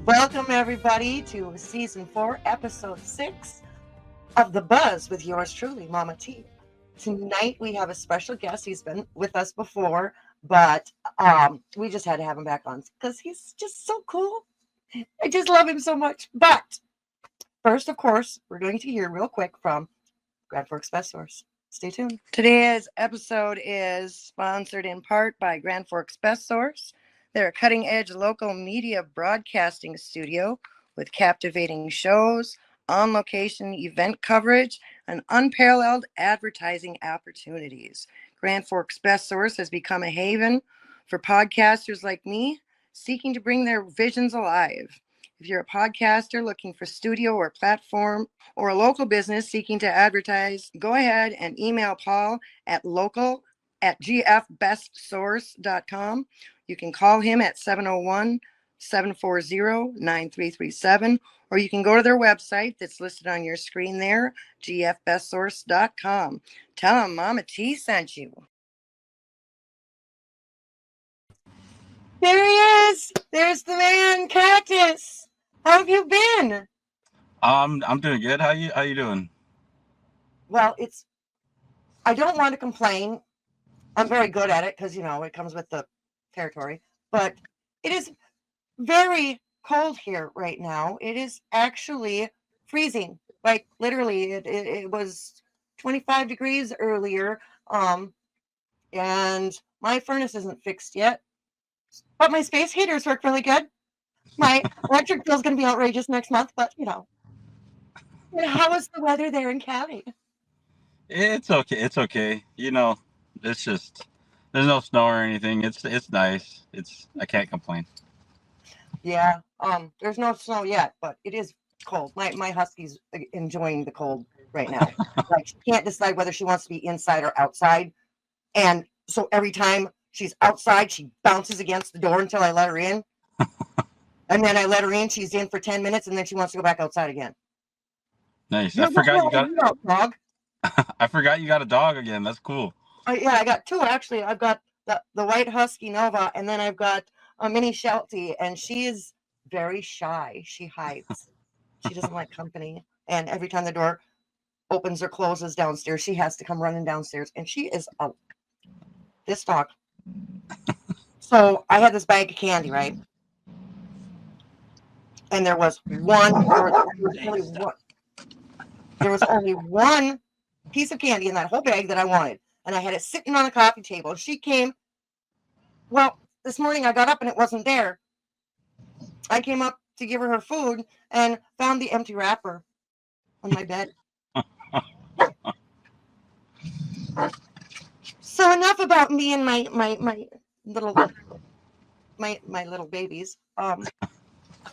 Welcome, everybody, to Season 4, Episode 6 of The Buzz with yours truly, Mama T. Tonight, we have a special guest. He's been with us before, but we just had to have him back on because he's just so cool. I just love him so much. But first, of course, we're going to hear real quick from Grand Forks Best Source. Stay tuned. Today's episode is sponsored in part by Grand Forks Best Source. They're a cutting-edge local media broadcasting studio with captivating shows, on-location event coverage, and unparalleled advertising opportunities. Grand Forks Best Source has become a haven for podcasters like me seeking to bring their visions alive. If you're a podcaster looking for studio or platform, or a local business seeking to advertise, go ahead and email Paul at local@gfbestsource.com. You can call him at 701-740-9337, or you can go to their website that's listed on your screen there, gfbestsource.com. Tell them Mama T sent you. There he is. There's the man, Cactus. How have you been? I'm doing good. How you doing? Well, I don't want to complain. I'm very good at it because, it comes with the territory. But it is very cold here right now. It is actually freezing. Like, literally, it was 25 degrees earlier. And my furnace isn't fixed yet. But my space heaters work really good. My electric bill is going to be outrageous next month, but, how is the weather there in Cali? It's okay. It's okay. It's just there's no snow or anything. It's nice. I can't complain. Yeah. There's no snow yet, but it is cold. My husky's enjoying the cold right now. Like, she can't decide whether she wants to be inside or outside. And so every time she's outside, she bounces against the door until I let her in. And then I let her in, she's in for 10 minutes, and then she wants to go back outside again. Nice. I forgot you got a dog. I forgot you got a dog again. That's cool. Yeah, I got two actually. I've got the white husky Nova, and then I've got a mini Sheltie, and she is very shy. She hides. She doesn't like company, and every time the door opens or closes downstairs, she has to come running downstairs, and she is this dog. So I had this bag of candy, right? And there was only one piece of candy in that whole bag that I wanted. And I had it sitting on the coffee table. She came. Well, this morning I got up and it wasn't there. I came up to give her food and found the empty wrapper on my bed. So enough about me and my little babies.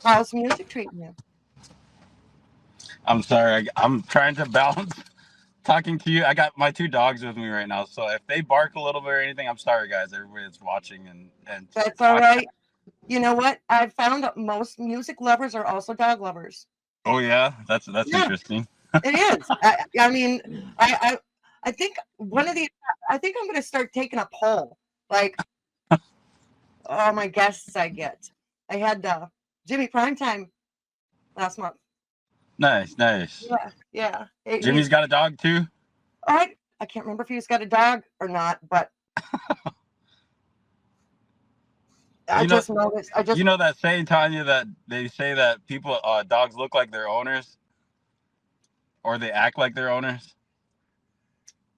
How's music treating you? I'm sorry. I'm trying to balance talking to you. I got my two dogs with me right now, so if they bark a little bit or anything, I'm sorry, guys. Everybody that's watching and that's all right. You know what? I've found that most music lovers are also dog lovers. Oh yeah, that's interesting. It is. I mean, I think I think I'm going to start taking a poll, like all my guests I get. I had Jimmy Primetime last month. Nice. Yeah. Jimmy's got a dog too. I can't remember if he's got a dog or not, but I just noticed. You know that saying, Tanya, that they say that people dogs look like their owners, or they act like their owners.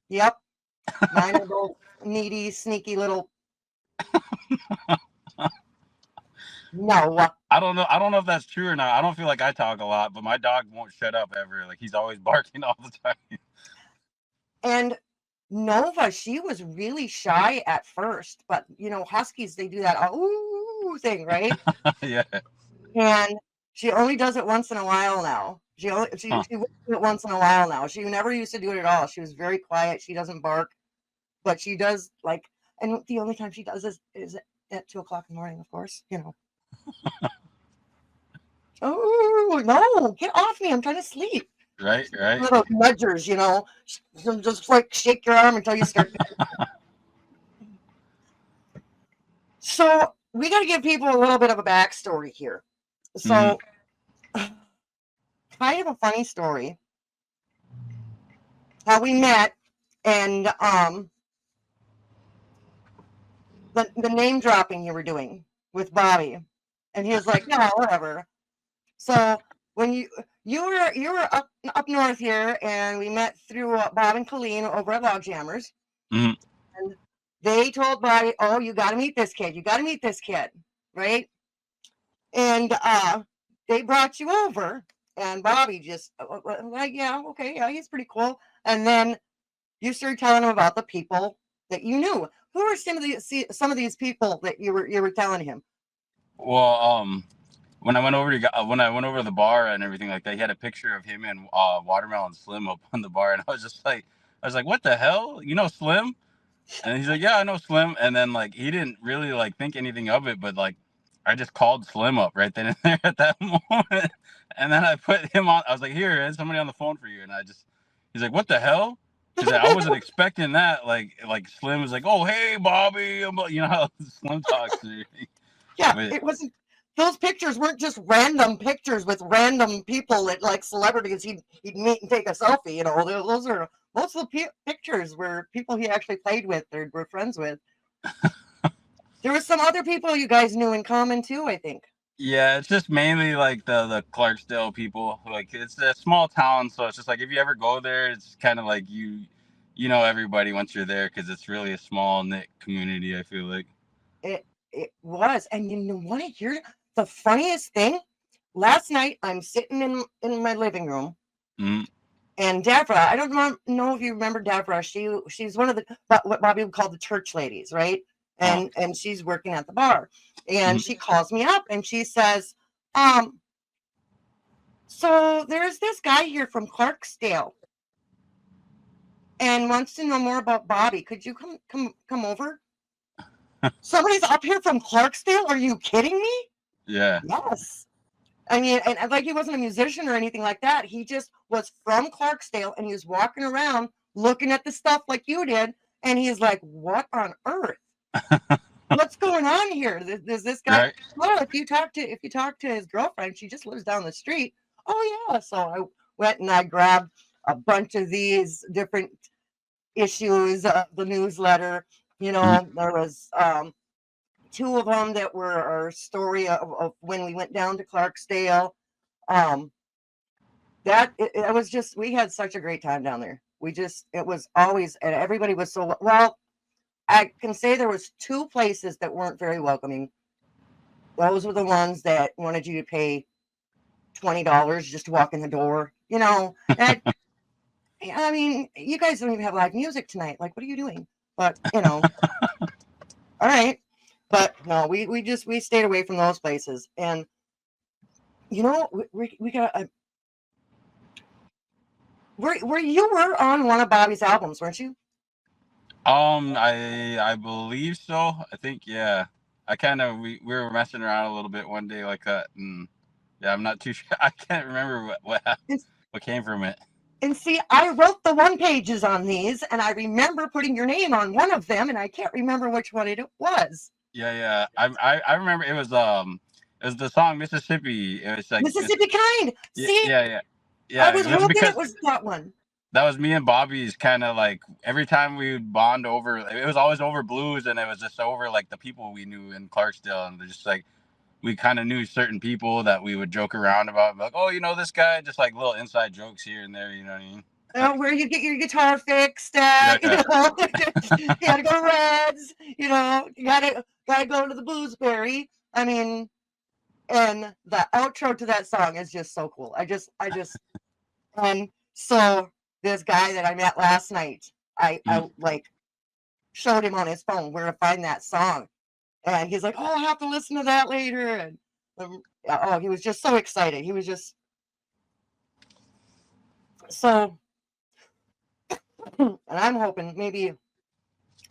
Yep. Mine are both needy, sneaky little. No. I don't know if that's true or not. I don't feel like I talk a lot, but my dog won't shut up ever. Like, he's always barking all the time. And Nova, she was really shy at first, but huskies, they do that ooh thing, right? Yeah. And she only does it once in a while now. She will do it once in a while now. She never used to do it at all. She was very quiet. She doesn't bark, but she does and the only time she does is at 2:00 in the morning, of course. Oh no! Get off me! I'm trying to sleep. Right. Little nudgers, just like shake your arm until you start. So we got to give people a little bit of a backstory here. Mhm. So, kind of a funny story how we met, and the name dropping you were doing with Bobby, and he was like, "No, whatever." So when you were up north here, and we met through Bob and Colleen over at Log Jammers, Mhm. and they told Bobby, "Oh, you got to meet this kid. You got to meet this kid, right?" And they brought you over, and Bobby just like, "Yeah, okay, yeah, he's pretty cool." And then you started telling him about the people that you knew. Who are some of these people that you were telling him? Well, when I went over to the bar and everything like that, he had a picture of him and Watermelon Slim up on the bar, and I was like, what the hell? You know Slim? And he's like, yeah, I know Slim. And then like he didn't really like think anything of it, but like I just called Slim up right then and there at that moment, and then I put him on. I was like, here, there's somebody on the phone for you, and he's like, what the hell? He's like, I wasn't expecting that. Like Slim was like, oh hey Bobby, you know how Slim talks. Yeah, But it wasn't. Those pictures weren't just random pictures with random people that like celebrities he'd meet and take a selfie. You know, those are most of the pictures were people he actually played with or were friends with. There was some other people you guys knew in common too, I think. yeah, it's just mainly like the Clarksdale people. Like it's a small town, so it's just like if you ever go there, it's kind of like you know everybody once you're there because it's really a small knit community. I feel like. It was, and you know what? Here's the funniest thing. Last night, I'm sitting in my living room, Mm-hmm. and Deborah. I don't know if you remember Deborah. She's one of the what Bobby would call the church ladies, right? Oh. And she's working at the bar, and Mm-hmm. she calls me up and she says, um, "So there's this guy here from Clarksdale, and wants to know more about Bobby. Could you come over? Somebody's up here from Clarksdale. Are you kidding me?" Yeah. Yes. I mean, and like he wasn't a musician or anything like that. He just was from Clarksdale, and he was walking around looking at the stuff like you did. And he's like, "What on earth? What's going on here? There's this guy." Right. Well, if you talk to his girlfriend, she just lives down the street. Oh yeah. So I went and I grabbed a bunch of these different issues of the newsletter. Mm-hmm. There was two of them that were our story of when we went down to Clarksdale. Um, it was just we had such a great time down there. It was always, and everybody was so well. I can say there was two places that weren't very welcoming. Those were the ones that wanted you to pay $20 just to walk in the door. And I mean, you guys don't even have live music tonight. Like, what are you doing? But all right. But no, we stayed away from those places. And we got where you were on one of Bobby's albums, weren't you? I believe so. I think yeah. I kind of we were messing around a little bit one day like that, and yeah, I'm not too sure. I can't remember And, what came from it. and see, I wrote the one pages on these, and I remember putting your name on one of them, and I can't remember which one it was. Yeah, yeah. I remember it was the song Mississippi. It was like it's Mississippi Kind. yeah, See, yeah, yeah. I Yeah, was it was hoping because it was that one. that was me and Bobby's kind of like every time we would bond over. It was always over blues, and it was just over like the people we knew in Clarksdale, and they're just like we kind of knew certain people that we would joke around about, like, oh, you know this guy, just like little inside jokes here and there. You know what I mean? Where you get your guitar fixed Yeah, at, yeah. you gotta go to Reds, you gotta go to the Bluesberry. I mean, and the outro to that song is just so cool. And so this guy that I met last night, I like showed him on his phone where to find that song, and he's like, "Oh, I'll have to listen to that later." And oh, he was just so excited. He was just so, and I'm hoping maybe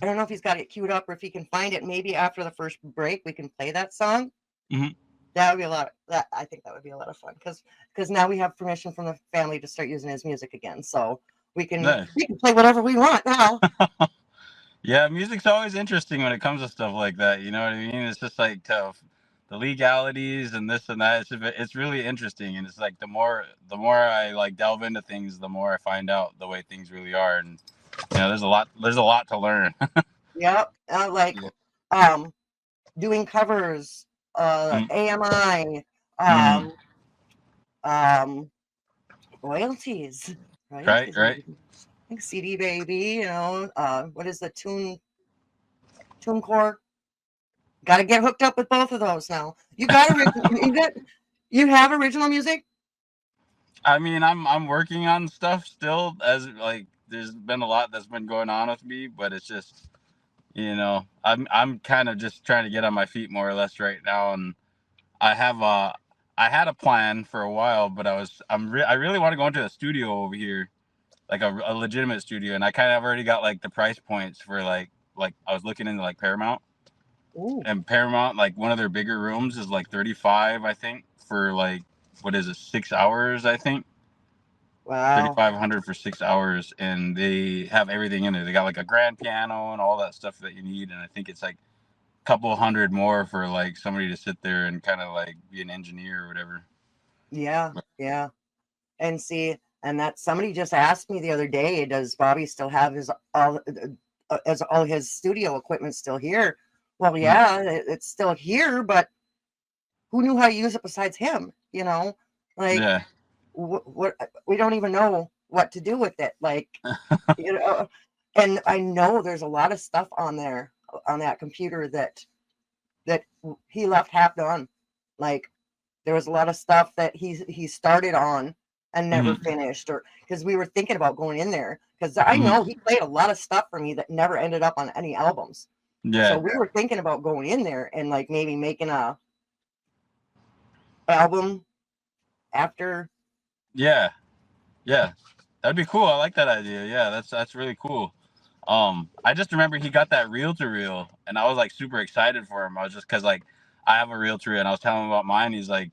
I don't know if he's got it queued up or if he can find it. Maybe after the first break, we can play that song. Mm-hmm. That would be a lot. That I think that would be a lot of fun because now we have permission from the family to start using his music again. So we can Nice. we can play whatever we want now. Yeah, music's always interesting when it comes to stuff like that. You know what I mean? It's just like tough. the legalities and this and that. It's really interesting, and it's like the more I like delve into things, the more I find out the way things really are, and there's a lot to learn. Yep. Like Yeah. um, doing covers, Mm, AMI, mm, um, um, royalties, right, royalties. right. Like CD Baby, what is the TuneCore? Got to get hooked up with both of those now. You have original music? I mean, I'm working on stuff still, as like there's been a lot that's been going on with me, but it's just I'm kind of just trying to get on my feet more or less right now, and I have I had a plan for a while, but I really want to go into a studio over here, like a legitimate studio, and I kind of already got like the price points for like I was looking into like Paramount, Ooh, and Paramount, like one of their bigger rooms is like 35, I think, for like what is it, 6 hours, I think. wow. 3,500 for 6 hours, and they have everything in there. They got like a grand piano and all that stuff that you need, and I think it's like a couple hundred more for like somebody to sit there and kind of like be an engineer or whatever. Yeah, yeah. And see, and that somebody just asked me the other day, does Bobby still have all his studio equipment still here? Well, Mm, yeah, it's still here, but who knew how to use it besides him? Like yeah. what we don't even know what to do with it. Like, you know, and I know there's a lot of stuff on there on that computer that he left half done. Like there was a lot of stuff that he started on and never Hmm. finished, or because we were thinking about going in there because I Hmm. know he played a lot of stuff for me that never ended up on any albums. So Yeah. we were thinking about going in there and like maybe making a album after. Yeah. Yeah. That'd be cool. I like that idea. Yeah, that's really cool. I just remember he got that reel to reel, and I was like super excited for him. I was just because like I have a reel to reel, and I was telling him about mine. He's like,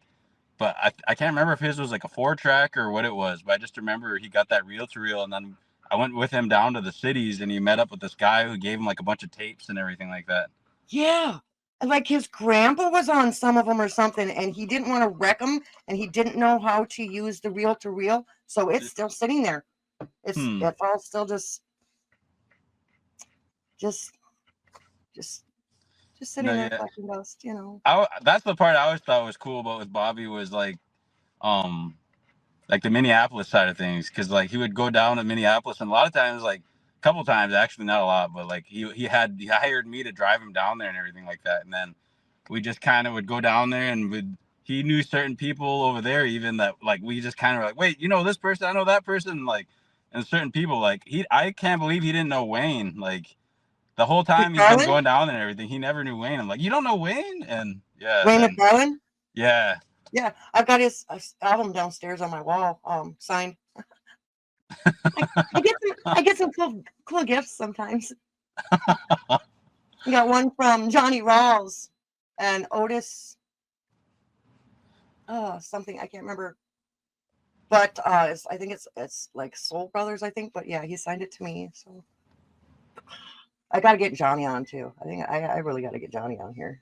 but I can't remember if his was like a 4 track or what it was, but I just remember he got that reel to reel, and then I went with him down to the cities, and he met up with this guy who gave him like a bunch of tapes and everything like that. Yeah. Like his grandpa was on some of them or something, and he didn't want to wreck them, and he didn't know how to use the reel to reel, so it's still sitting there. It's Hmm. it's all still just just just No, sitting there yeah. collecting dust. That's the part I always thought was cool about with Bobby was um like the Minneapolis side of things, because like he would go down to Minneapolis, and a lot of times, like a couple times actually, not a lot, but like he hired me to drive him down there and everything like that, and then we just kind of would go down there, and would he knew certain people over there even that like we just kind of like, wait, this person, I know that person, like, and certain people, like I can't believe he didn't know Wayne, like the whole time he's been McFarlane? going down there and everything, he never knew Wayne. I'm like, you don't know Wayne? And yeah, and Wayne then McFarlane? yeah. Yeah, I've got his album downstairs on my wall, signed. I get some cool gifts sometimes. I got one from Johnny Rawls and Otis. Something I can't remember, but I think it's like Soul Brothers, I think. But yeah, he signed it to me, so I got to get Johnny on too. I think I really got to get Johnny on here.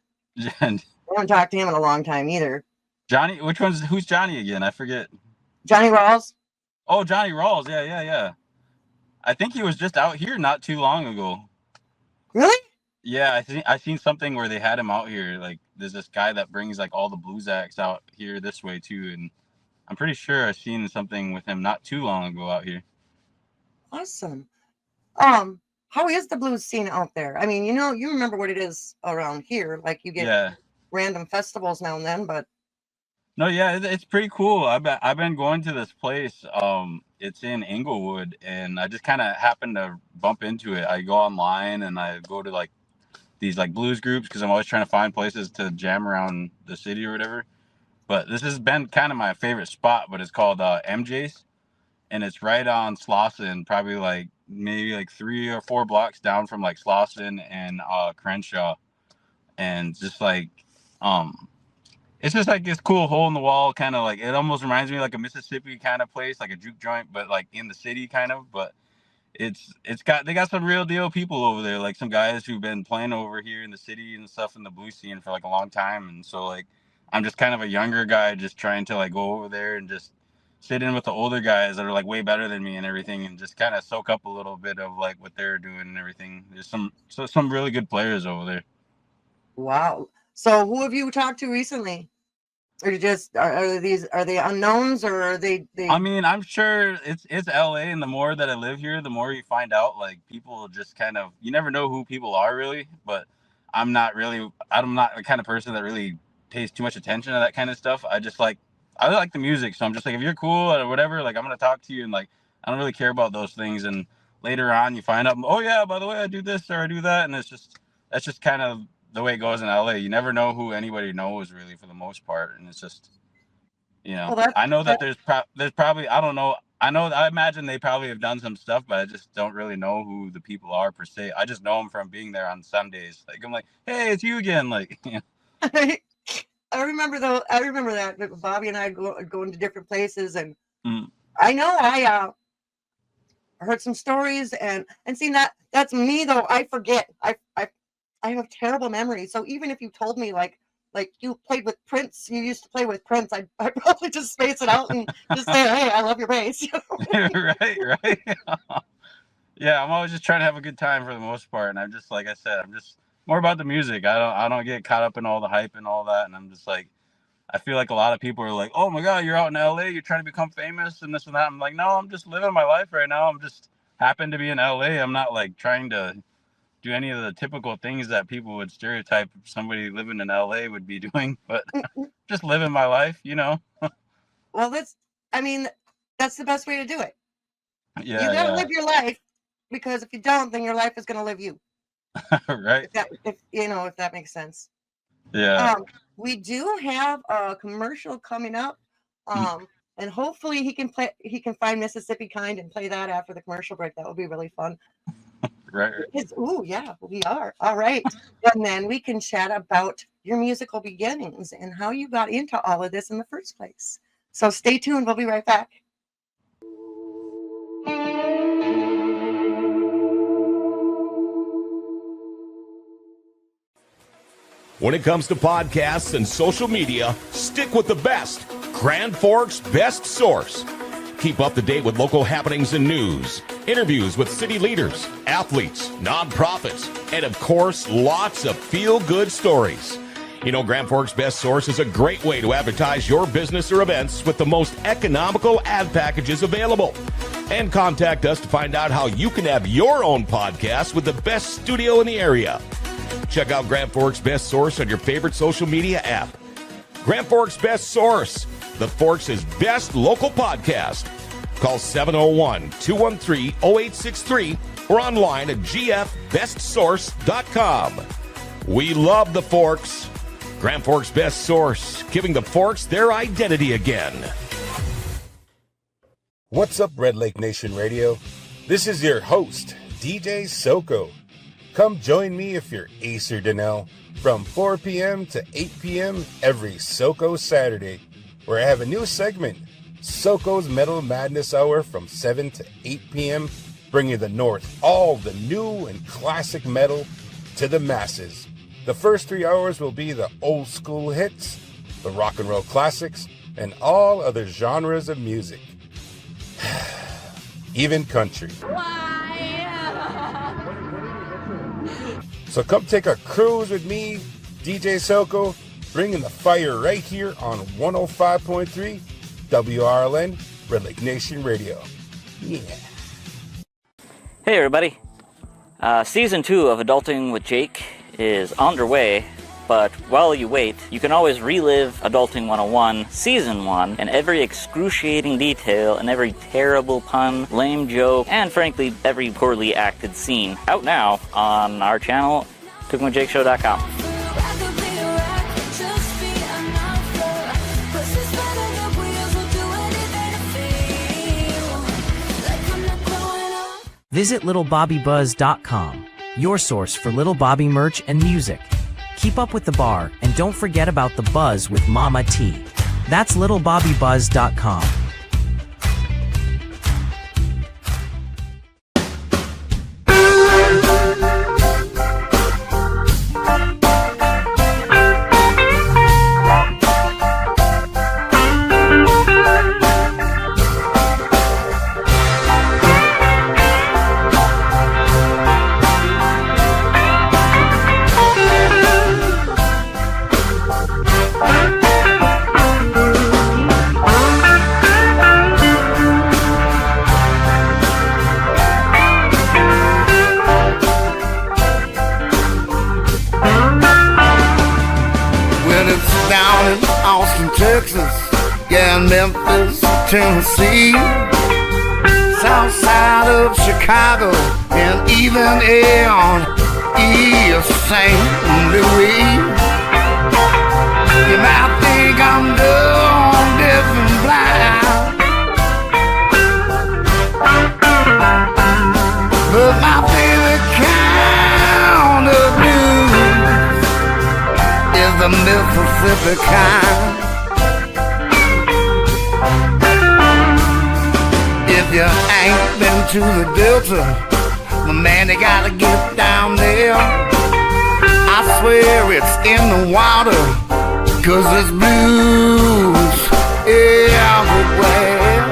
And I haven't talked to him in a long time either. Johnny, who's Johnny again? I forget. Johnny Rawls, Oh, Johnny Rawls. Yeah, yeah, yeah. I think he was just out here not too long ago. really? Yeah, I seen something where they had him out here. Like, there's this guy that brings like all the blues acts out here this way too, and I'm pretty sure I've seen something with him not too long ago out here. Awesome. How is the blues scene out there? I mean, you remember what it is around here. Like you get Yeah. random festivals now and then, but No, yeah, it's pretty cool. I've been going to this place. It's in Inglewood, and I just kind of happened to bump into it. I go online and I go to like these like blues groups because I'm always trying to find places to jam around the city or whatever. But this has been kind of my favorite spot. But it's called MJ's, and it's right on Slauson, probably like maybe like 3 or 4 blocks down from like Slauson and Crenshaw, and just like um it's just like this cool hole in the wall kind of, like, it almost reminds me of like a Mississippi kind of place, like a juke joint, but like in the city kind of. But they got some real deal people over there, like some guys who've been playing over here in the city and stuff in the blues scene for like a long time. And so like I'm just kind of a younger guy just trying to like go over there and just sit in with the older guys that are like way better than me and everything, and just kind of soak up a little bit of like what they're doing and everything. There's some really good players over there. Wow. So who have you talked to recently? Or are they unknowns, or are they? I mean, I'm sure it's LA, and the more that I live here, the more you find out like people just kind of, you never know who people are really. But I'm not the kind of person that really pays too much attention to that kind of stuff. I like the music, so I'm just like, if you're cool or whatever, like I'm gonna talk to you, and like I don't really care about those things. And later on, you find out, oh yeah, by the way, I do this or I do that, and that's just kind of the way it goes in LA. You never know who anybody knows really for the most part, and it's just, Well, I know that there's probably, I don't know, I imagine they probably have done some stuff, but I just don't really know who the people are per se. I just know them from being there on Sundays. Like I'm like, hey, it's you again, like. I remember that Bobby and I going to different places, and I know I heard some stories and see that's me though. I forget. I have terrible memory. So even if you told me like you played with Prince, you used to play with Prince, I'd probably just space it out and just say, hey, I love your bass. Right. Yeah, I'm always just trying to have a good time for the most part, and I'm just, like I said, I'm just more about the music. I don't get caught up in all the hype and all that, and I'm just like, I feel like a lot of people are like, oh my God, you're out in LA, you're trying to become famous and this and that. I'm like, no, I'm just living my life right now. I'm just happen to be in LA. I'm not like trying to do any of the typical things that people would stereotype somebody living in LA would be doing, but just living my life, Well, that's the best way to do it. Yeah, you gotta live your life, because if you don't, then your life is gonna live you. Right. If that makes sense. Yeah. We do have a commercial coming up, and hopefully he can find Mississippi Kind and play that after the commercial break. That would be really fun. Right. Oh yeah, we are. All right. And then we can chat about your musical beginnings and how you got into all of this in the first place. So stay tuned. We'll be right back. When it comes to podcasts and social media, stick with the best. Grand Forks' best source. Keep up to date with local happenings and news, interviews with city leaders, athletes, nonprofits, and of course, lots of feel-good stories. Grand Forks' best source is a great way to advertise your business or events with the most economical ad packages available. And contact us to find out how you can have your own podcast with the best studio in the area. Check out Grand Forks' best source on your favorite social media app. Grand Forks' best source, the Forks' best local podcast. Call 701-213-0863 or online at gfbestsource.com. We love the Forks. Grand Forks' best source, giving the Forks their identity again. What's up, Red Lake Nation Radio? This is your host, DJ Soko. Come join me if you're Ace or Donnell from 4 p.m. to 8 p.m. every Soko Saturday, where I have a new segment, Soko's Metal Madness Hour from 7 to 8 p.m., bringing the North all the new and classic metal to the masses. The first 3 hours will be the old school hits, the rock and roll classics, and all other genres of music. Even country. So come take a cruise with me, DJ Soko, bringing the fire right here on 105.3 WRLN, Red Lake Nation Radio. Yeah. Hey everybody. Season 2 of Adulting with Jake is underway, but while you wait, you can always relive Adulting 101 Season 1 and every excruciating detail and every terrible pun, lame joke, and frankly, every poorly acted scene. Out now on our channel, TookingWithJakeShow.com. Visit LittleBobbyBuzz.com, your source for Little Bobby merch and music. Keep up with the bar, and don't forget about the buzz with Mama T. That's LittleBobbyBuzz.com. down in Austin, Texas, yeah, in Memphis, Tennessee, south side of Chicago, and even in East St. Louis. You might think I'm dumb, deaf, and blind, but my favorite kind of blues is the Mississippi kind. If you ain't been to the Delta, well, man, you gotta get down there. I swear it's in the water, 'cause there's blues everywhere.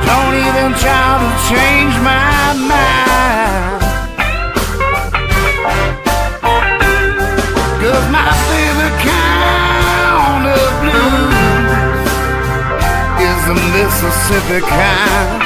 Don't even try to change my mind, 'cause my favorite kind of blues is the Mississippi kind.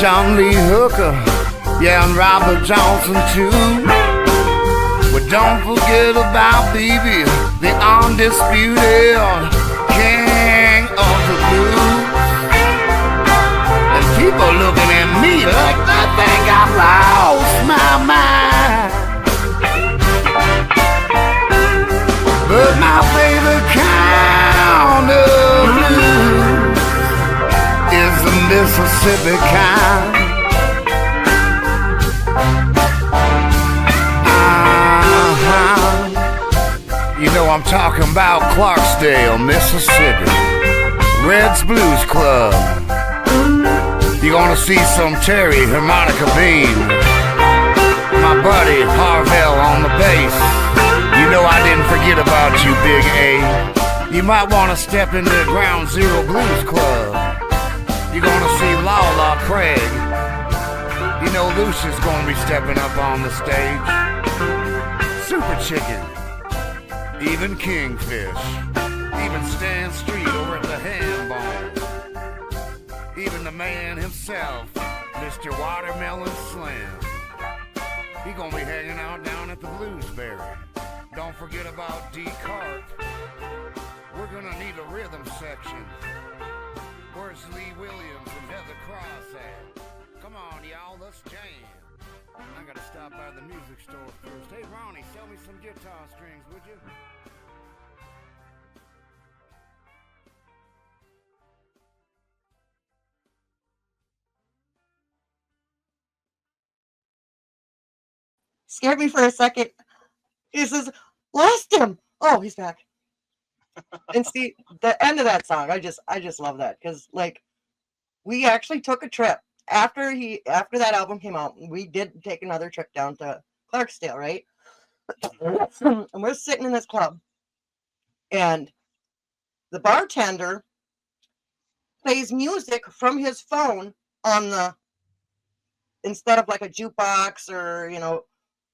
John Lee Hooker, yeah, and Robert Johnson too. But don't forget about BB, the undisputed king of the blues. And people looking at me like they think I've lost my mind. But my favorite kind of blues is the Mississippi kind. You know I'm talking about Clarksdale, Mississippi, Red's Blues Club. You're gonna see some Terry harmonica bean, my buddy Harvell on the bass. You know I didn't forget about you, Big A. You might want to step into the Ground Zero Blues Club. You're gonna see Lala Craig. You know Lucia's gonna be stepping up on the stage. Super Chicken, even Kingfish, even Stan Street over at the Ham Bone, even the man himself, Mr. Watermelon Slim. He gonna be hanging out down at the Bluesberry. Don't forget about D. Cart. We're gonna need a rhythm section. Where's Lee Williams and Heather Cross at? Come on, y'all, let's jam. I gotta stop by the music store first. Hey, Ronnie, sell me some guitar strings, would you? Scared me for a second. He says, lost him. Oh, he's back. And see, the end of that song, I just love that, because like we actually took a trip after that album came out. We did take another trip down to Clarksdale, right? And we're sitting in this club, and the bartender plays music from his phone on the, instead of like a jukebox or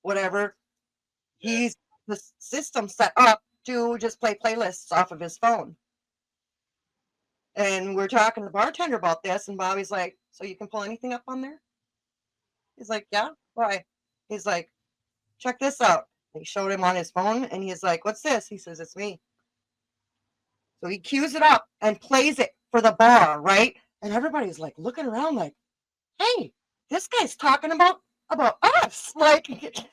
whatever. He's the system set up to just play playlists off of his phone. And we're talking to the bartender about this, and Bobby's like, so you can pull anything up on there? He's like, yeah, why? He's like, check this out. He showed him on his phone, and he's like, what's this? He says, it's me. So he cues it up and plays it for the bar, right? And everybody's like looking around like, hey, this guy's talking about us. Like, it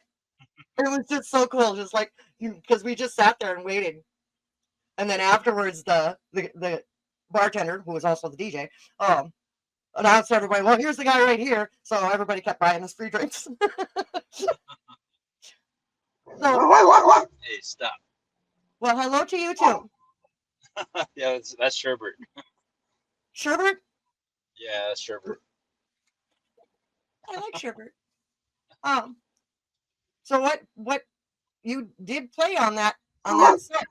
was just so cool, just like, because we just sat there and waited. And then afterwards, the bartender, who was also the DJ, announced to everybody, well, here's the guy right here. So everybody kept buying us free drinks. So, Hey, stop. well, hello to you too. Yeah, that's Sherbert. Sherbert? Yeah, Sherbert. I like Sherbert. So what you did play on that set?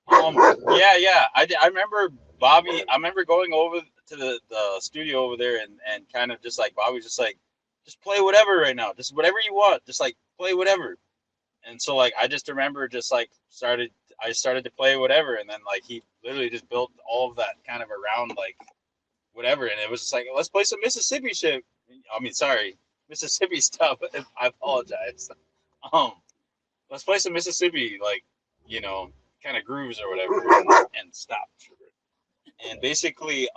Yeah. I remember Bobby. I remember going over to the studio over there and kind of just like Bobby was just like, just play whatever right now, just whatever you want, just like play whatever. And so like I just remember just like I started to play whatever, and then like he literally just built all of that kind of around like whatever, and it was just like, let's play some Mississippi shit. I mean, sorry, Mississippi stuff. I apologize. Um, let's play some Mississippi, like, you know, kind of grooves or whatever, and stop. And basically,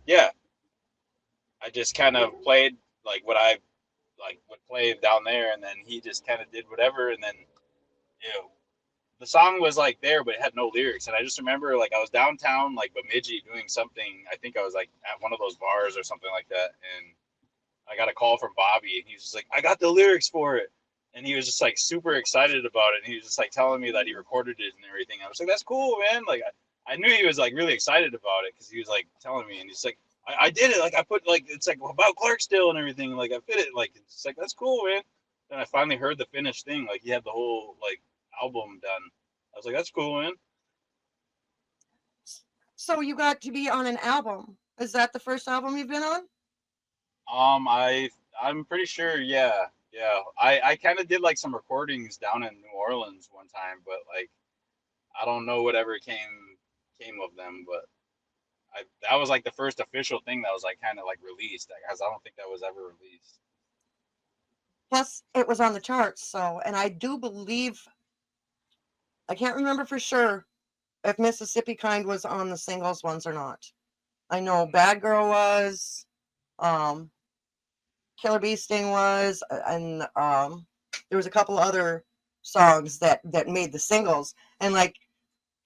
yeah, I just kind of played like what I like would play down there, and then he just kind of did whatever, and then you know, the song was like there, but it had no lyrics. And I just remember like I was downtown, like Bemidji, doing something. I think I was like at one of those bars or something like that, and I got a call from Bobby, and he was just like, "I got the lyrics for it," and he was just like super excited about it. And he was just like telling me that he recorded it and everything. I was like, "That's cool, man!" Like I knew he was like really excited about it because he was like telling me, and he's like, I did it. Like I put like it's like about Clarksdale and everything. Like I fit it. Like it's like that's cool, man." Then I finally heard the finished thing. Like he had the whole like album done. I was like, "That's cool, man." So you got to be on an album. Is that the first album you've been on? I'm pretty sure, yeah, yeah. I kind of did like some recordings down in New Orleans one time, but like I don't know whatever came of them, but that was like the first official thing that was like kind of like released, because I don't think that was ever released. Plus, it was on the charts. So, and I do believe, I can't remember for sure if Mississippi Kind was on the singles ones or not. I know Bad Girl was, um, Killer Bee Sting was, and there was a couple other songs that made the singles. And like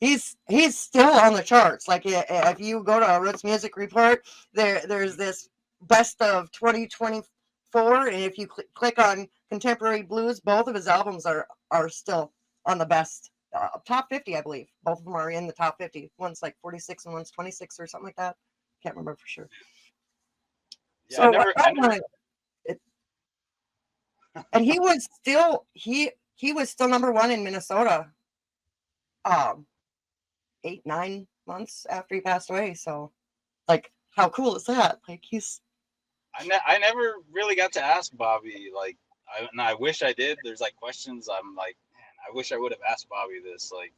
he's still on the charts. Like if you go to a Roots Music Report, there's this best of 2024, and if you click on Contemporary Blues, both of his albums are still on the best top 50, I believe. Both of them are in the top 50. One's like 46 and one's 26 or something like that. Can't remember for sure. Yeah, So and he was still number one in Minnesota 8-9 months after he passed away. So like how cool is that? Like I never really got to ask Bobby, like I wish I did. There's like questions I'm like, man, I wish I would have asked Bobby this like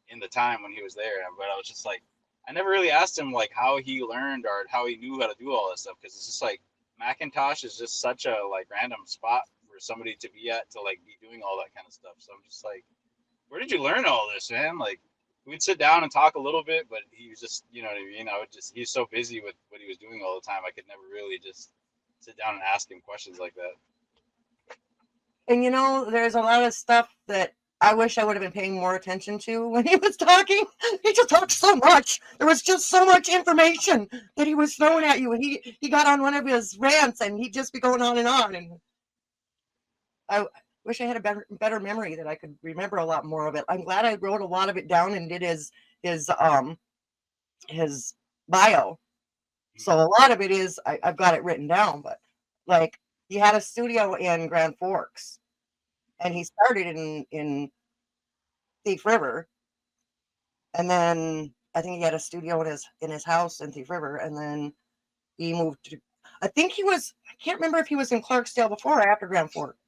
in the time when he was there, but I was just like, I never really asked him like how he learned or how he knew how to do all this stuff, because it's just like Macintosh is just such a like random spot for somebody to be at to like be doing all that kind of stuff. So I'm just like, where did you learn all this, man? Like we'd sit down and talk a little bit, but he was just, you know what I mean? I would just, he's so busy with what he was doing all the time. I could never really just sit down and ask him questions like that. And you know, there's a lot of stuff that I wish I would have been paying more attention to when he was talking. He just talked so much. There was just so much information that he was throwing at you. And he got on one of his rants and he'd just be going on. And I wish I had a better memory that I could remember a lot more of it. I'm glad I wrote a lot of it down and did his bio. So a lot of it is I've got it written down, but like he had a studio in Grand Forks, and he started in Thief River, and then I think he had a studio in his house in Thief River, and then he moved to. I can't remember if he was in Clarksdale before or after Grand Forks.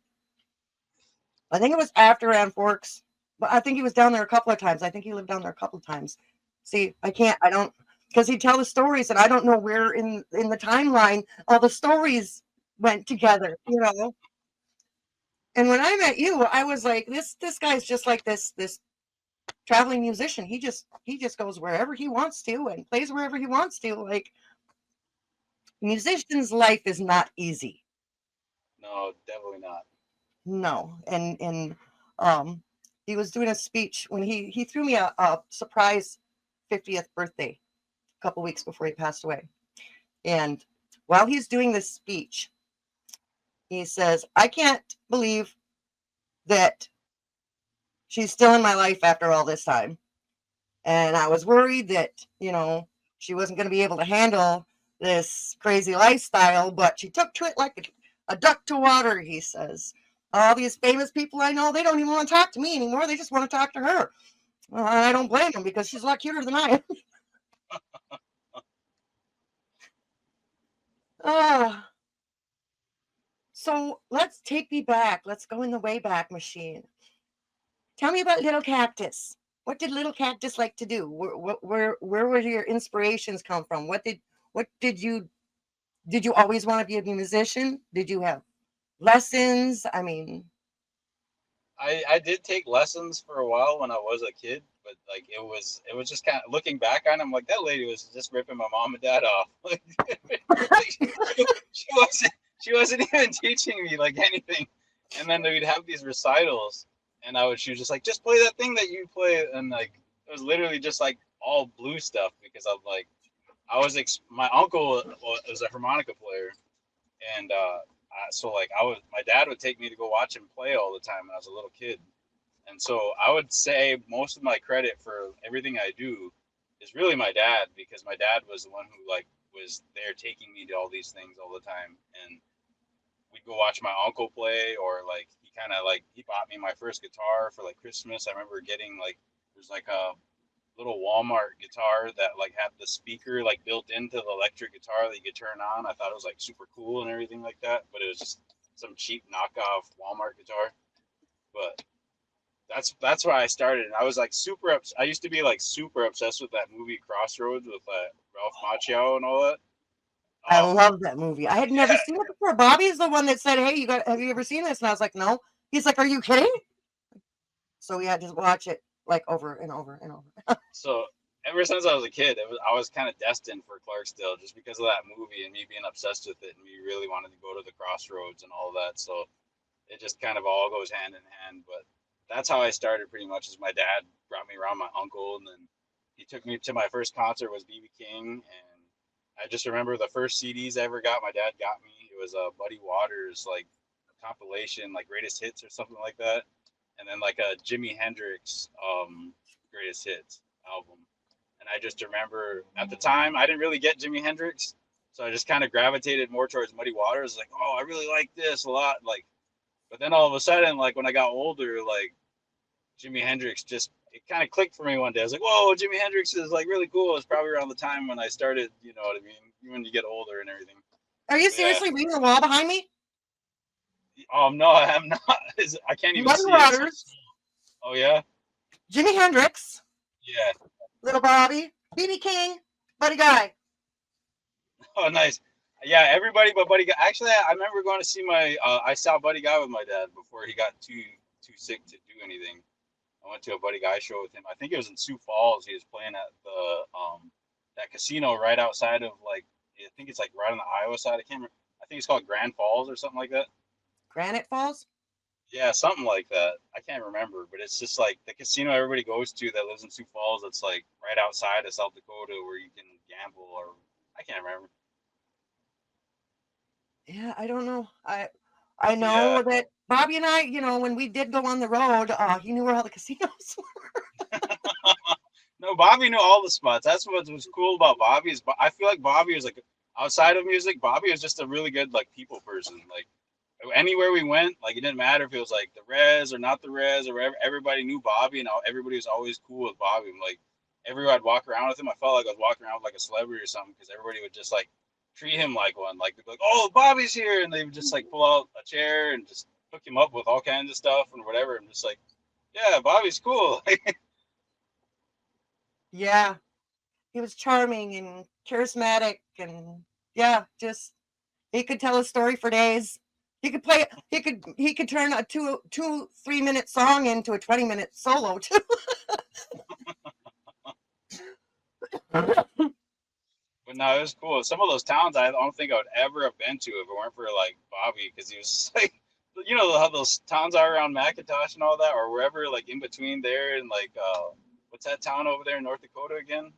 I think it was after Grand Forks, but I think he was down there a couple of times. I think he lived down there a couple of times. See, I don't, because he'd tell the stories, and I don't know where in the timeline all the stories went together, you know. And when I met you, I was like, this guy's just like this traveling musician. He just goes wherever he wants to and plays wherever he wants to. Like, musician's life is not easy. No, definitely not. No, and he was doing a speech when he threw me a surprise 50th birthday a couple weeks before he passed away. And while he's doing this speech, he says, I can't believe that she's still in my life after all this time. And I was worried that, she wasn't going to be able to handle this crazy lifestyle, but she took to it like a duck to water, he says. All these famous people I know, they don't even want to talk to me anymore. They just want to talk to her. Well, I don't blame them because she's a lot cuter than I am. So let's take me back. Let's go in the Wayback Machine. Tell me about Little Cactus. What did Little Cactus like to do? Where would your inspirations come from? What did you always want to be a musician? Did you have lessons? I mean, I did take lessons for a while when I was a kid, but like it was just kind of looking back on them, like that lady was just ripping my mom and dad off. Like, she wasn't even teaching me like anything. And then we'd have these recitals, and she was just like, just play that thing that you play, and like it was literally just like all blue stuff because I'm like my uncle was a harmonica player, and so like my dad would take me to go watch him play all the time when I was a little kid, and so I would say most of my credit for everything I do is really my dad, because my dad was the one who like was there taking me to all these things all the time, and we'd go watch my uncle play, or like he bought me my first guitar for like Christmas. I remember getting like there's like a little Walmart guitar that like had the speaker like built into the electric guitar that you could turn on. I thought it was like super cool and everything like that, but it was just some cheap knockoff Walmart guitar. But that's where I started. And I was like I used to be like super obsessed with that movie Crossroads with Ralph Macchio and all that. I love that movie. I had never Yeah. seen it before. Bobby's the one that said, "Hey, have you ever seen this?" And I was like, "No." He's like, "Are you kidding?" So we had to watch it like over and over and over. So ever since I was a kid, I was kind of destined for Clarksdale just because of that movie and me being obsessed with it, and me really wanted to go to the Crossroads and all that. So it just kind of all goes hand in hand. But that's how I started pretty much. Is my dad brought me around my uncle, and then he took me to my first concert was BB King, and I just remember the first CDs I ever got. My dad got me. It was a Buddy Waters like compilation, like greatest hits or something like that, and then like a Jimi Hendrix greatest hits album. And I just remember at the time I didn't really get Jimi Hendrix, so I just kind of gravitated more towards Muddy Waters. Like, oh, I really like this a lot. Like, but then all of a sudden, like when I got older, like Jimi Hendrix just it kind of clicked for me one day. I was like, whoa, Jimi Hendrix is like really cool. It's probably around the time when I started, you know what I mean, when you get older and everything. Are you But yeah. seriously reading the wall behind me? No, I am not. I can't even Muddy see Waters. it. Oh yeah. Jimi Hendrix. Yeah. Little Bobby. BB King. Buddy Guy. Oh, nice. Yeah, everybody but Buddy Guy. Actually, I remember going to see I saw Buddy Guy with my dad before he got too sick to do anything. I went to a Buddy Guy show with him. I think it was in Sioux Falls. He was playing at the that casino right outside of like I think it's like right on the Iowa side. I can't remember. I think it's called Grand Falls or something like that. Granite Falls. Yeah, something like that. I can't remember, but it's just like the casino everybody goes to that lives in Sioux Falls. It's like right outside of South Dakota where you can gamble, or I can't remember. Yeah, I don't know. I know Yeah. that Bobby and I, when we did go on the road, he knew where all the casinos were. No, Bobby knew all the spots. That's what was cool about Bobby is I feel like Bobby was like outside of music. Bobby was just a really good like people person. Like anywhere we went, like it didn't matter if it was like the res or not the res or whatever. Everybody knew Bobby, and everybody was always cool with Bobby. And, like everywhere I'd walk around with him, I felt like I was walking around with like a celebrity or something because everybody would just like treat him like one. Like they'd be like, "Oh, Bobby's here," and they would just like pull out a chair and just hook him up with all kinds of stuff and whatever. I'm just like, "Yeah, Bobby's cool." Yeah, he was charming and charismatic, and yeah, just he could tell a story for days. He could play. He could turn a 3 minute song into a 20-minute solo too. But no, it was cool. Some of those towns I don't think I would ever have been to if it weren't for like Bobby, because he was just, like, you know how those towns are around McIntosh and all that, or wherever, like in between there and like what's that town over there in North Dakota again?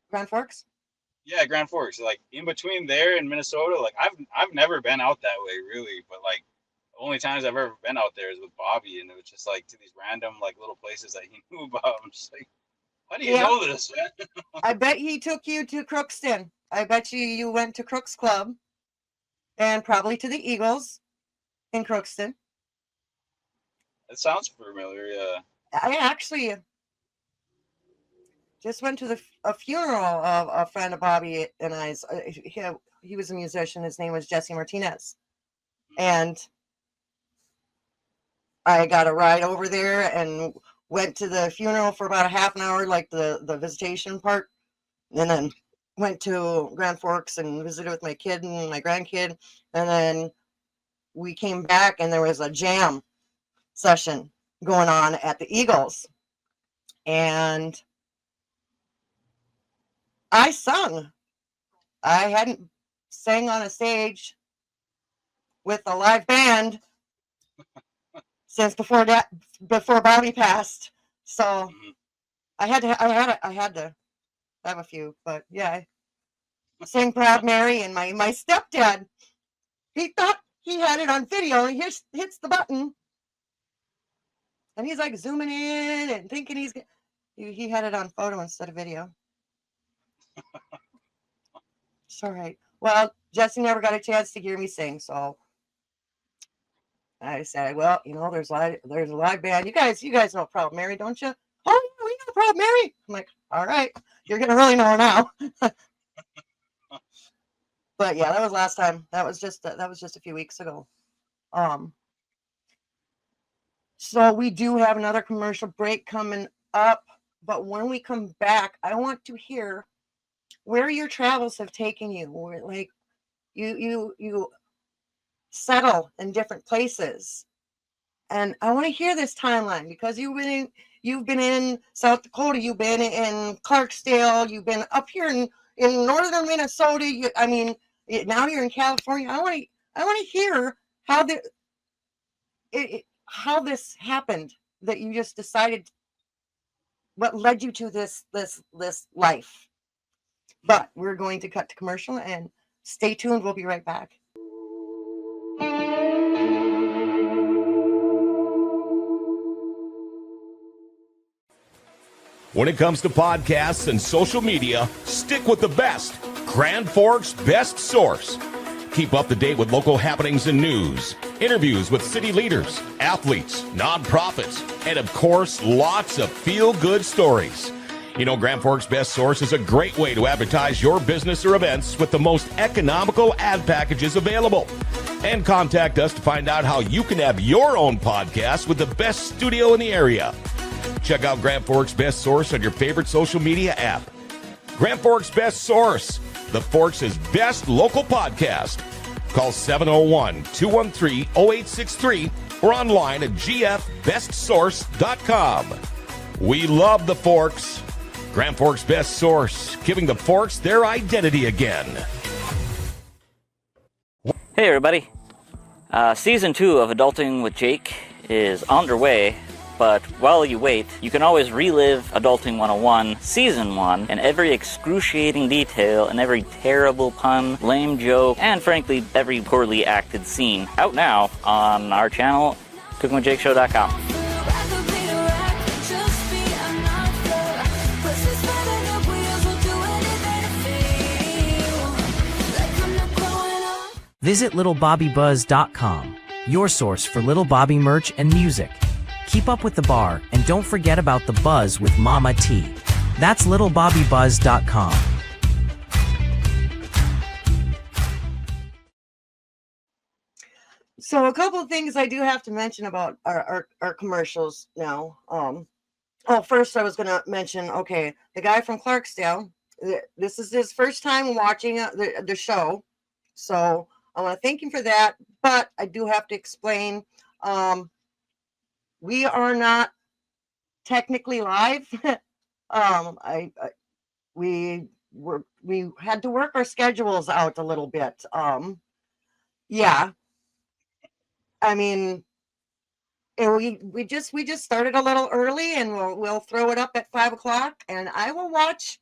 Grand Forks. Yeah, Grand Forks. Like in between there and Minnesota. Like I've never been out that way really, but like the only times I've ever been out there is with Bobby, and it was just like to these random like little places that he knew about. I'm just like, How do you Yeah. know this, man? I bet he took you to Crookston. I bet you went to Crooks Club and probably to the Eagles in Crookston. It sounds familiar, yeah. I actually just went to a funeral of a friend of Bobby and I's. He was a musician. His name was Jesse Martinez. And I got a ride over there and went to the funeral for about a half an hour, like the visitation part. And then went to Grand Forks and visited with my kid and my grandkid. And then we came back and there was a jam session going on at the Eagles. And I sung. I hadn't sang on a stage with a live band since before Bobby passed. So I had to have a few, but yeah, I sang Proud Mary, and my stepdad, he thought he had it on video, and he hits the button, and he's like zooming in and thinking he had it on photo instead of video. It's all right. Well, Jesse never got a chance to hear me sing, so I said, well, there's a live band. You guys know Proud Mary, don't you? Oh, yeah, we know Proud Mary. I'm like, all right, you're gonna really know her now. But yeah, that was last time. That was just a few weeks ago. So we do have another commercial break coming up, but when we come back, I want to hear where your travels have taken you. Where, like, you settle in different places, and I want to hear this timeline because you've been in South Dakota, you've been in Clarksdale, you've been up here in northern Minnesota. Now you're in California. I want to hear how this happened, that you just decided, what led you to this life. But we're going to cut to commercial and stay tuned. We'll be right back. When it comes to podcasts and social media, stick with the best. Grand Forks' best source. Keep up to date with local happenings and news, interviews with city leaders, athletes, nonprofits, and of course, lots of feel-good stories. Grand Forks' best source is a great way to advertise your business or events with the most economical ad packages available. And contact us to find out how you can have your own podcast with the best studio in the area. Check out Grand Forks' best source on your favorite social media app. Grand Forks' best source, the Forks' best local podcast. Call 701-213-0863 or online at gfbestsource.com. We love the Forks. Grand Forks' best source, giving the Forks their identity again. Hey everybody. Season 2 of Adulting with Jake is underway. But while you wait, you can always relive Adulting 101 Season 1 and every excruciating detail and every terrible pun, lame joke, and frankly, every poorly acted scene out now on our channel, cookingwithjakeshow.com. Visit littlebobbybuzz.com, your source for Little Bobby merch and music. Keep up with the bar, and don't forget about the buzz with Mama T. That's littlebobbybuzz.com. So a couple of things I do have to mention about our commercials now. First I was going to mention, okay, the guy from Clarksdale, this is his first time watching the show. So I want to thank him for that, but I do have to explain, we are not technically live. We had to work our schedules out a little bit. Yeah. I mean, and we just started a little early, and we'll throw it up at 5:00, and I will watch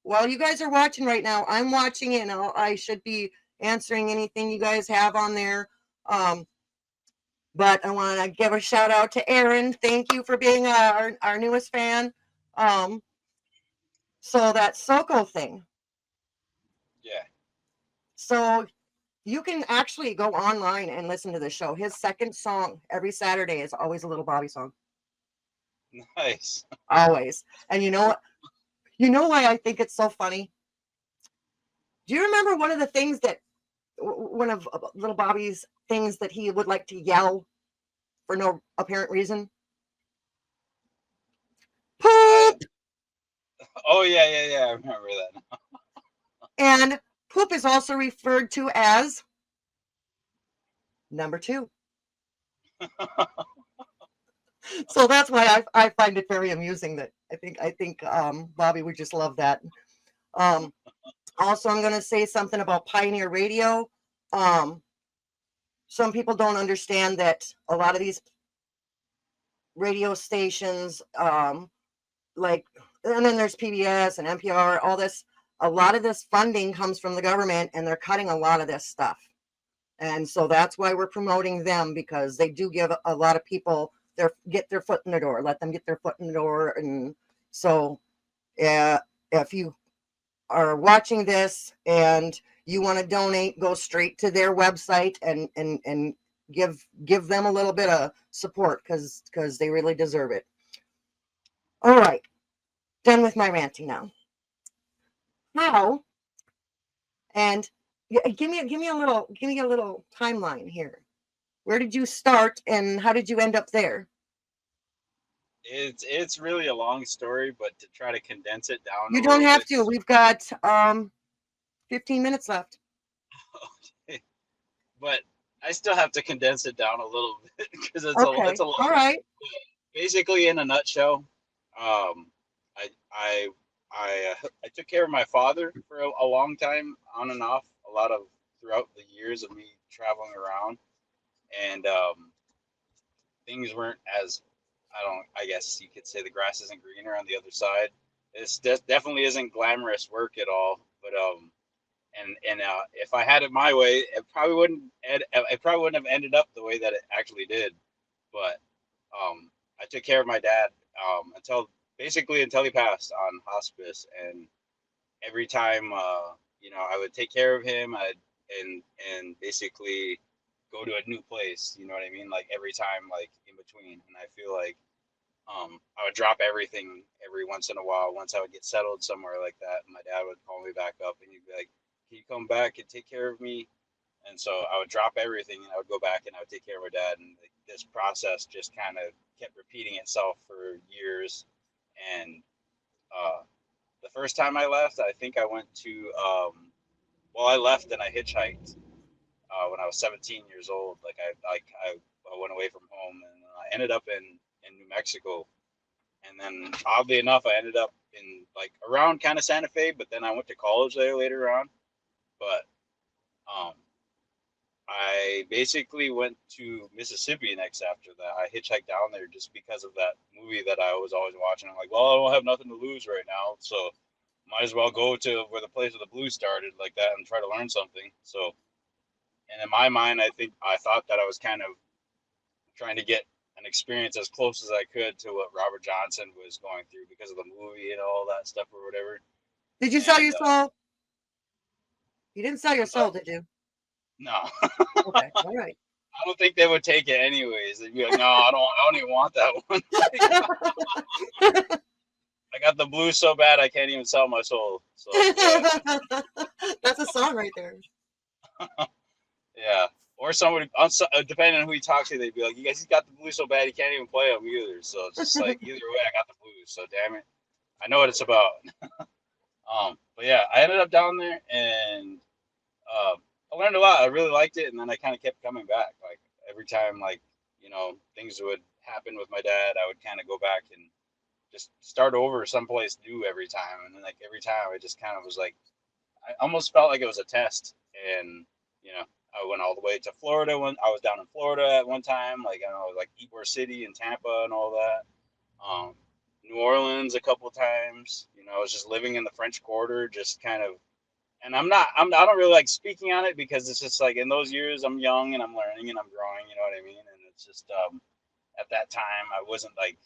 while you guys are watching right now. I'm watching it, and I should be answering anything you guys have on there. But I want to give a shout out to Aaron. Thank you for being our newest fan. So that Soko thing. Yeah. So you can actually go online and listen to the show. His second song every Saturday is always a Little Bobby song. Nice. Always. And you know what? You know why I think it's so funny? Do you remember one of the things that one of Little Bobby's things that he would like to yell for no apparent reason? I, Poop! oh yeah. I remember that. And poop is also referred to as number 2. So that's why I find it very amusing that I think Bobby would just love that. Um, also, I'm going to say something about Pioneer Radio. Um, some people don't understand that a lot of these radio stations, like, and then there's PBS and NPR, all this, a lot of this funding comes from the government, and they're cutting a lot of this stuff. And so that's why we're promoting them, because they do give a lot of people get their foot in the door, let them get their foot in the door. And so if you are watching this and you want to donate, go straight to their website and give them a little bit of support, because they really deserve it. All right, done with my ranting now. How? And give me a little timeline here. Where did you start and how did you end up there? It's really a long story, but to try to condense it down You a don't little have bit. to. We've got 15 minutes left. Okay. But I still have to condense it down a little bit because Okay. it's a lot. All right. Basically, in a nutshell, I I I took care of my father for a long time, on and off, a lot of throughout the years of me traveling around, and things weren't as, I guess you could say the grass isn't greener on the other side. This definitely isn't glamorous work at all, but and if I had it my way, it probably wouldn't have ended up the way that it actually did. But I took care of my dad until he passed on hospice, and every time I would take care of him, and basically go to a new place. You know what I mean? Like every time, like in between, and I feel like I would drop everything every once in a while. Once I would get settled somewhere like that, and my dad would call me back up, and he'd be like, "Can you come back and take care of me?" And so I would drop everything, and I would go back, and I would take care of my dad. And like, this process just kind of kept repeating itself for years. And the first time I left, I think I went to I left and I hitchhiked when I was 17 years old. I went away from home, and I ended up in New Mexico. And then oddly enough, I ended up in like around kind of Santa Fe, but then I went to college there later on. But um, I basically went to Mississippi next after that. I hitchhiked down there just because of that movie that I was always watching. I'm like, well, I don't have nothing to lose right now, so might as well go to where the place of the blues started, like that, and try to learn something. So, and in my mind, I thought that I was kind of trying to get an experience as close as I could to what Robert Johnson was going through because of the movie and all that stuff or whatever. Did you sell And your soul? You didn't sell your I'm sorry, soul, did you? no. Okay. All right. I don't think they would take it anyways. They'd be like, no, I don't even want that one. I got the blues so bad I can't even sell my soul. So yeah, That's a song right there. yeah. Or somebody, depending on who you talk to, they'd be like, "You guys, he's got the blues so bad he can't even play them either." So it's just like either way, I got the blues. So damn it, I know what it's about. But yeah, I ended up down there, and I learned a lot. I really liked it, and then I kind of kept coming back. Like every time, like things would happen with my dad, I would kind of go back and just start over someplace new every time. And then like every time, I just kind of was like, I almost felt like it was a test. And I went all the way to Florida when I was down in Florida at one time, like I don't know, like Ybor City and Tampa and all that. New Orleans a couple times. I was just living in the French Quarter, just kind of. And I don't really like speaking on it because it's just like in those years I'm young and I'm learning and I'm growing, you know what I mean? And it's just at that time I wasn't like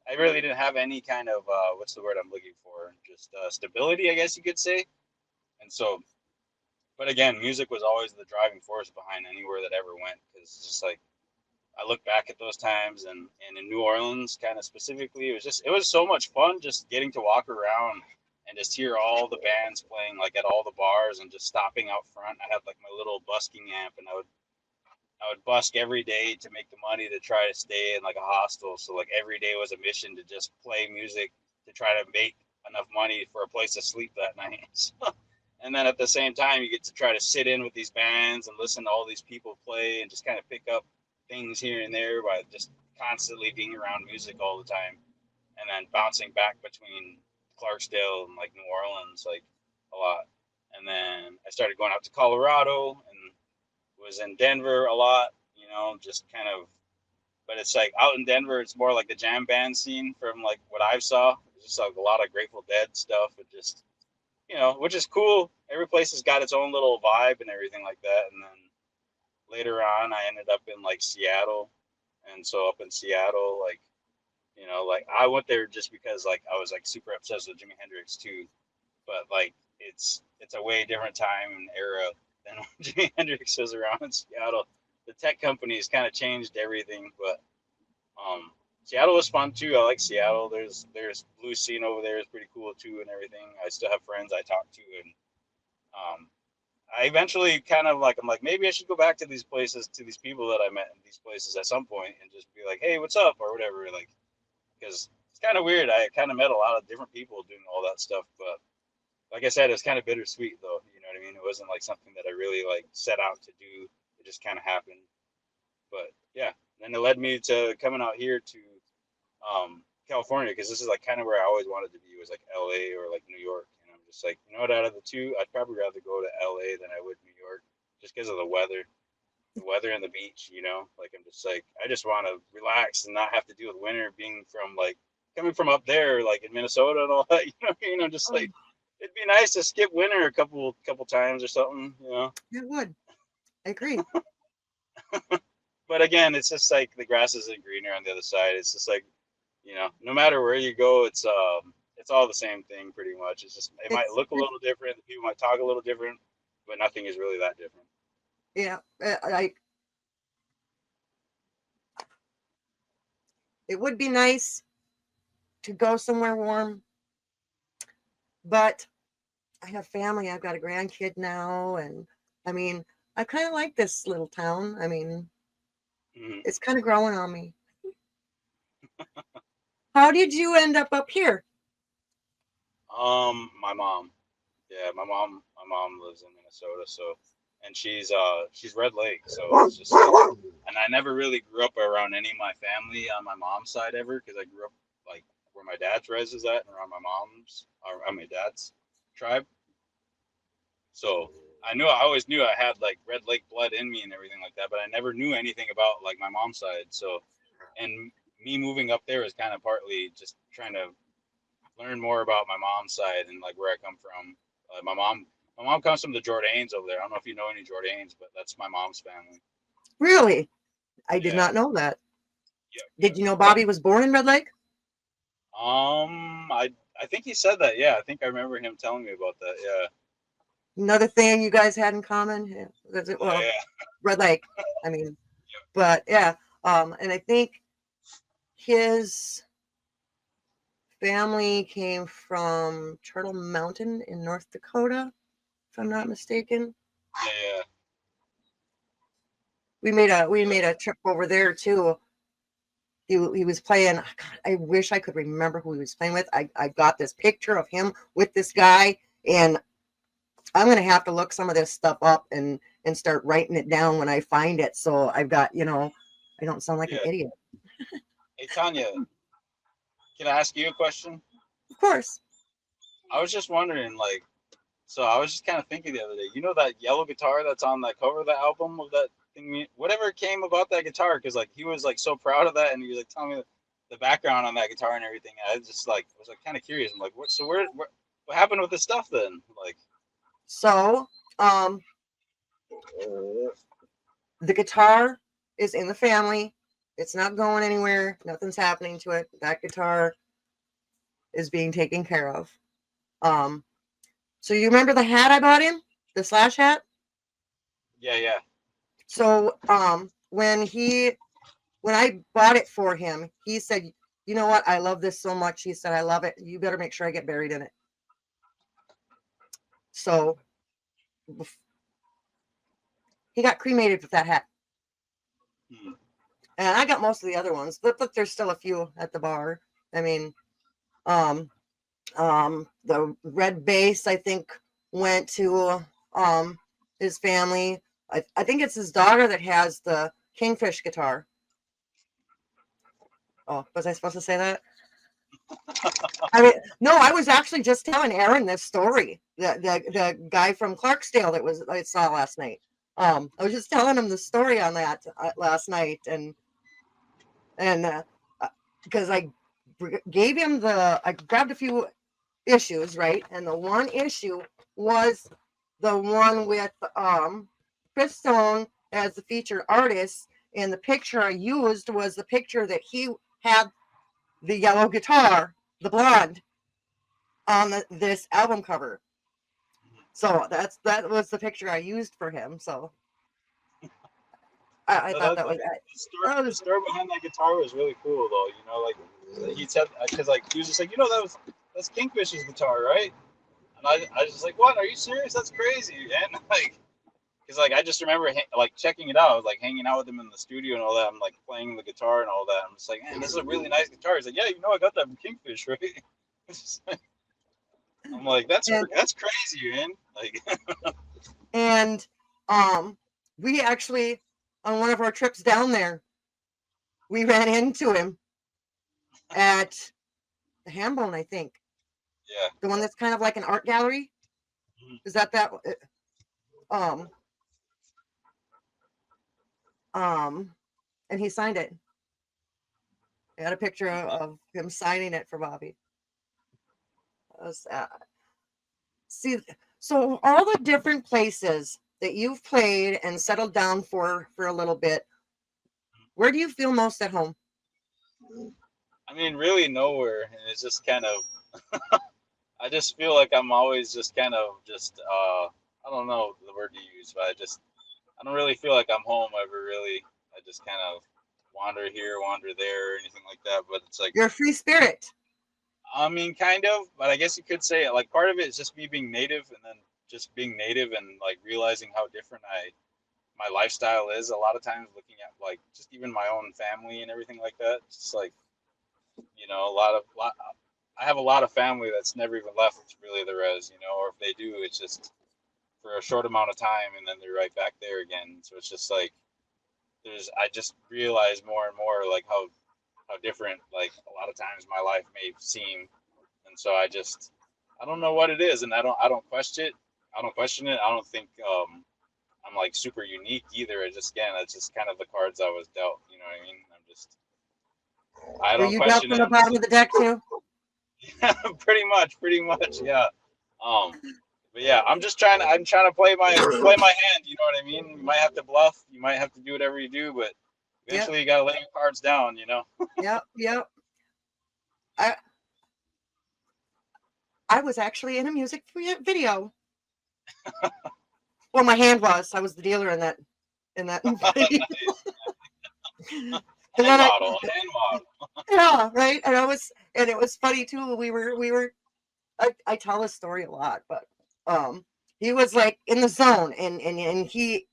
I really didn't have any kind of what's the word I'm looking for? Just stability, I guess you could say. And so, but again, music was always the driving force behind anywhere that ever went. Because it's just like I look back at those times, and in New Orleans, kind of specifically, it was so much fun just getting to walk around and just hear all the bands playing like at all the bars and just stopping out front. I had like my little busking amp, and I would busk every day to make the money to try to stay in like a hostel. So like every day was a mission to just play music to try to make enough money for a place to sleep that night. And then at the same time, you get to try to sit in with these bands and listen to all these people play and just kind of pick up things here and there by just constantly being around music all the time. And then bouncing back between Clarksdale and like New Orleans, like a lot. And then I started going out to Colorado and was in Denver a lot, just kind of, but it's like out in Denver, it's more like the jam band scene from like what I saw. It's just like a lot of Grateful Dead stuff and just, which is cool. Every place has got its own little vibe and everything like that. And then later on, I ended up in like Seattle. And so up in Seattle, like, like I went there just because like I was like super obsessed with Jimi Hendrix too. But like it's a way different time and era than when Jimi Hendrix was around in Seattle. The tech companies kind of changed everything, but Seattle was fun too. I like Seattle. There's blue scene over there is pretty cool too and everything. I still have friends I talk to, and I eventually kind of like I'm like maybe I should go back to these places, to these people that I met in these places at some point, and just be like, hey, what's up or whatever, like, because it's kind of weird. I kind of met a lot of different people doing all that stuff, but like I said, it's kind of bittersweet though. You know what I mean? It wasn't like something that I really like set out to do. It just kind of happened. But yeah, then it led me to coming out here to California, because this is like kind of where I always wanted to be, was like LA or like New York. And I'm just like, out of the two, I'd probably rather go to LA than I would New York, just because of the weather and the beach. Like I'm just like I just want to relax and not have to deal with winter, being from like coming from up there, like in Minnesota and all that. Just like it'd be nice to skip winter a couple times or something. It would. I agree. But again, it's just like the grass isn't greener on the other side. It's just like, no matter where you go, it's all the same thing pretty much. It's just it might look a little different. The people might talk a little different, but nothing is really that different. Yeah, it would be nice to go somewhere warm, but I have family. I've got a grandkid now, and I mean, I kind of like this little town. I mean, it's kind of growing on me. How did you end up here? My mom. Yeah, my mom lives in Minnesota, so, and she's Red Lake, so it's just like, and I never really grew up around any of my family on my mom's side ever, because I grew up like where my dad's res is at, and around my mom's, or my dad's tribe. So I always knew I had like Red Lake blood in me and everything like that, but I never knew anything about like my mom's side. So, and me moving up there is kind of partly just trying to learn more about my mom's side and like where I come from. My mom comes from the Jourdains over there. I don't know if you know any Jourdains, but that's my mom's family. Really? I did not know that. Yeah. Did you know Bobby was born in Red Lake? I think he said that. Yeah, I think I remember him telling me about that. Yeah. Another thing you guys had in common? Yeah. Well, yeah. Red Lake. I mean, but yeah. And I think his family came from Turtle Mountain in North Dakota, if I'm not mistaken. Yeah. We made a trip over there too. He was playing. God, I wish I could remember who he was playing with. I got this picture of him with this guy, and I'm gonna have to look some of this stuff up and start writing it down when I find it. So I've got, I don't sound like an idiot. Hey Tanya, can I ask you a question? Of course. I was just wondering, like, so I was just kind of thinking the other day, that yellow guitar that's on that cover of the album of that thing, whatever came about that guitar, because like he was like so proud of that, and he was like telling me the background on that guitar and everything. I just like was like kind of curious. I'm like, what happened with this stuff then? Like, so the guitar is in the family. It's not going anywhere. Nothing's happening to it. That guitar is being taken care of. So you remember the hat I bought him? The Slash hat? Yeah. So when I bought it for him, he said, "You know what? I love this so much." He said, "I love it. You better make sure I get buried in it." So he got cremated with that hat. And I got most of the other ones, but there's still a few at the bar. I mean, the red bass, I think, went to his family. I think it's his daughter that has the Kingfish guitar. Oh, was I supposed to say that? I mean, no, I was actually just telling Aaron this story. The guy from Clarksdale that I saw last night. I was just telling him the story on that last night, and because I gave him I grabbed a few issues, right? And the one issue was the one with Chris Stone as the featured artist, and the picture I used was the picture that he had the yellow guitar, the blonde, on this album cover. So that was the picture I used for him. So I thought that was the story behind that guitar was really cool, though. You know, like he said, because like he was just like, you know, that's Kingfish's guitar, right? And I was just like, what? Are you serious? That's crazy, man. Like, because like I just remember like checking it out. I was like hanging out with him in the studio and all that. I'm like playing the guitar and all that. I'm just like, man, this is a really nice guitar. He's like, yeah, you know, I got that from Kingfish, right? I'm like, that's crazy, man. Like, and we actually, on one of our trips down there, we ran into him at the Hambone, I think. Yeah. The one that's kind of like an art gallery. Mm-hmm. Is that and he signed it. I got a picture of him signing it for Bobby. See, so all the different places that you've played and settled down for a little bit, where do you feel most at home? I mean, really nowhere. And it's just kind of, I just feel like I'm always just kind of I don't know the word to use, but I don't really feel like I'm home ever, really. I just kind of wander here, wander there, or anything like that. But it's like, you're a free spirit. I mean, kind of, but I guess you could say like part of it is just me being native, and then just being native and like realizing how different my lifestyle is. A lot of times, looking at like just even my own family and everything like that. Just like, you know, I have a lot of family that's never even left really the res, you know, or if they do, it's just for a short amount of time and then they're right back there again. So it's just like I just realize more and more like how different like a lot of times my life may seem. And so I don't know what it is, and I don't question it. I don't think I'm like super unique either. It's just kind of the cards I was dealt, you know what I mean? I don't question it. Were you dealt from the bottom of the deck too? Yeah, pretty much, yeah. But yeah, I'm trying to play my hand, you know what I mean? You might have to bluff, you might have to do whatever you do, but eventually you gotta lay your cards down, you know? Yep. I was actually in a music video. Well, my hand was. I was the dealer in that video. And then model. Yeah, right. And it was funny too. We were I tell this story a lot, but he was like in the zone, and he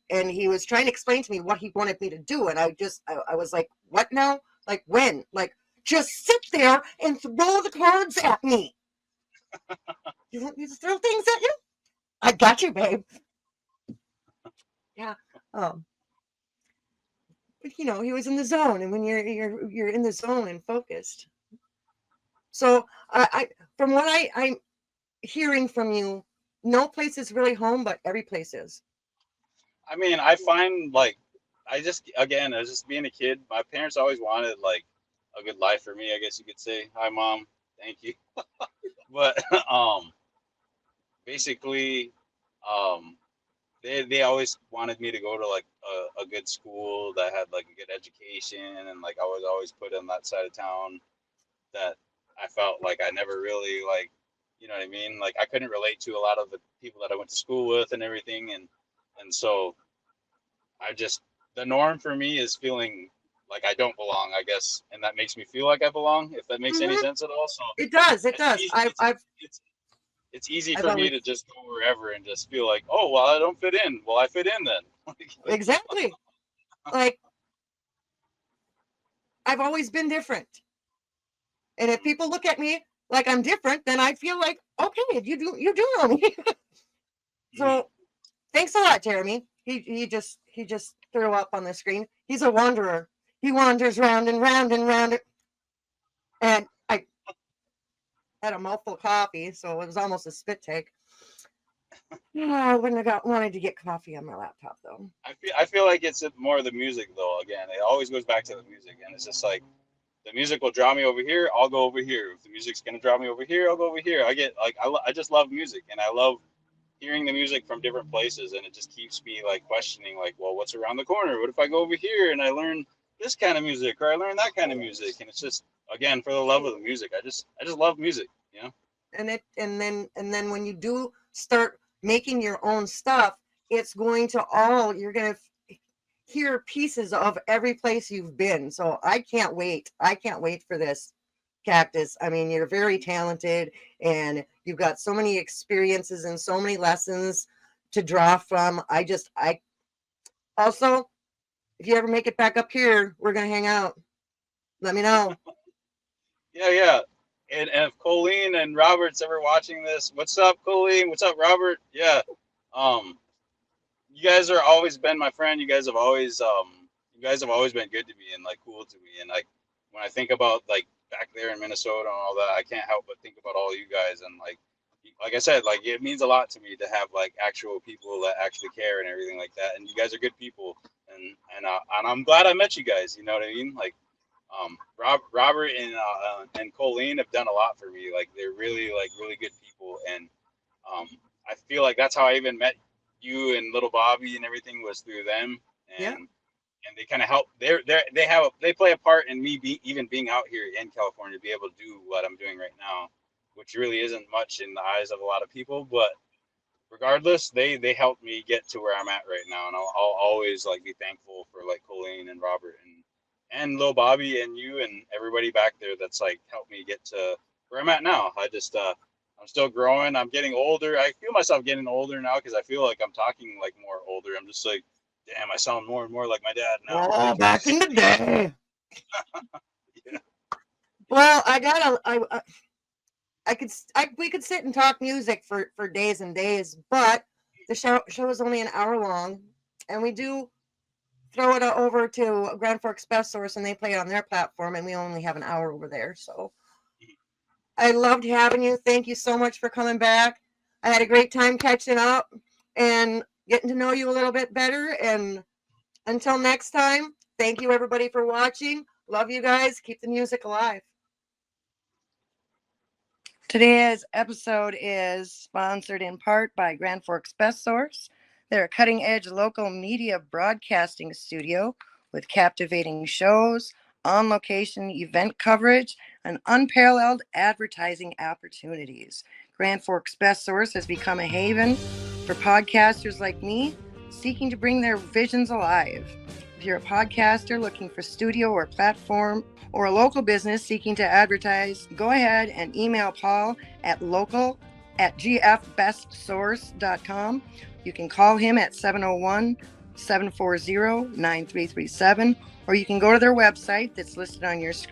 was trying to explain to me what he wanted me to do, and I was like, what now? Like when? Like just sit there and throw the cards at me. You want me to throw things at you? I got you, babe. Yeah. But you know, he was in the zone, and when you're in the zone and focused. So I from what I'm hearing from you, no place is really home, but every place is. I mean, I find like I was just being a kid. My parents always wanted like a good life for me, I guess you could say. Hi, Mom. Thank you. But basically, they always wanted me to go to like a good school that had like a good education, and like I was always put on that side of town that I felt like I never really like, you know what I mean? Like I couldn't relate to a lot of the people that I went to school with and everything, and so I just the norm for me is feeling like I don't belong, I guess, and that makes me feel like I belong, if that makes any Mhm. sense at all. So It does. It it's does. easy, it's easy I've for me always to just go wherever and just feel like, oh well, I don't fit in. Well, I fit in then. exactly like I've always been different, and if people look at me like I'm different, then I feel like okay, you do know me. So thanks a lot, Jeremy. He just threw up on the screen. He's a wanderer. He wanders round and round and round. And I had a mouthful of coffee, so it was almost a spit take. Oh, I wouldn't have wanted to get coffee on my laptop though. I feel like it's more the music though. Again, it always goes back to the music, and it's just like the music will draw me over here. I'll go over here. If the music's gonna draw me over here, I'll go over here. I get like I just love music, and I love hearing the music from different places, and it just keeps me like questioning like, well, what's around the corner? What if I go over here and I learn this kind of music, or I learn that kind of music? And it's just again for the love of the music. I just love music, you know. And then when you do start making your own stuff, it's going to all you're going to hear pieces of every place you've been. So I can't wait. I can't wait for this, Cactus. I mean, you're very talented, and you've got so many experiences and so many lessons to draw from. I also, if you ever make it back up here, we're going to hang out. Let me know. Yeah. And if Colleen and Robert's ever watching this, what's up, Colleen? What's up, Robert? Yeah. Um, you guys are always been my friend. You guys have always been good to me and like cool to me. And like when I think about like back there in Minnesota and all that, I can't help but think about all you guys. And like I said, like it means a lot to me to have like actual people that actually care and everything like that. And you guys are good people. And I'm glad I met you guys. You know what I mean? Like Robert and Colleen have done a lot for me. Like they're really good people, and I feel like that's how I even met you and little Bobby and everything was through them. Yeah. And they kind of help. They play a part in me even being out here in California to be able to do what I'm doing right now, which really isn't much in the eyes of a lot of people, but regardless, they helped me get to where I'm at right now, and I'll always like be thankful for like Colleen and Robert and Lil Bobby and you and everybody back there that's like helped me get to where I'm at now. I'm still growing. I'm getting older. I feel myself getting older now because I feel like I'm talking like more older. I'm just like, damn, I sound more and more like my dad now. Oh, back in the day. Yeah. Well, we could sit and talk music for days and days, but the show is only an hour long, and we do throw it over to Grand Forks Best Source, and they play it on their platform, and we only have an hour over there. So I loved having you. Thank you so much for coming back. I had a great time catching up and getting to know you a little bit better. And until next time, thank you everybody for watching. Love you guys. Keep the music alive. Today's episode is sponsored in part by Grand Forks Best Source. They're a cutting-edge local media broadcasting studio with captivating shows, on-location event coverage, and unparalleled advertising opportunities. Grand Forks Best Source has become a haven for podcasters like me seeking to bring their visions alive. If you're a podcaster looking for studio or platform, or a local business seeking to advertise, go ahead and email Paul at local@gfbestsource.com. You can call him at 701-740-9337, or you can go to their website that's listed on your screen.